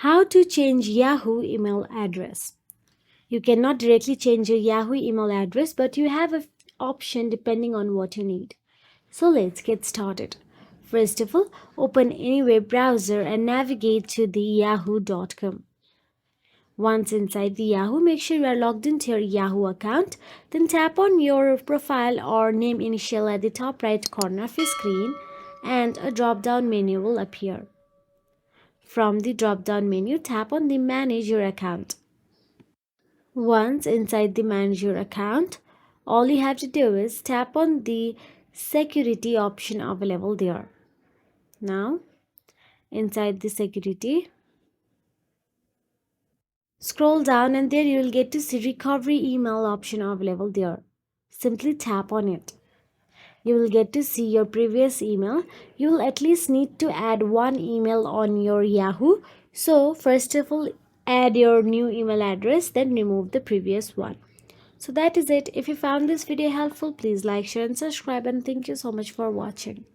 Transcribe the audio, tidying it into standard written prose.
How to change Yahoo email address. You cannot directly change your Yahoo email address, but you have an option depending on what you need. So let's get started. First of all, open any web browser and navigate to the yahoo.com. Once inside the Yahoo, make sure you are logged into your Yahoo account. Then tap on your profile or name initial at the top right corner of your screen and a drop down menu will appear. From the drop down menu, tap on the Manage Your Account. Once inside the Manage Your Account, all you have to do is tap on the Security option available there. Now, inside the Security, scroll down and there you will get to see Recovery email option available there. Simply tap on it. You will get to see your previous email. You will at least need to add one email on your Yahoo. So first of all, add your new email address, then remove the previous one. So that is it. If you found this video helpful, please like, share and subscribe, and thank you so much for watching.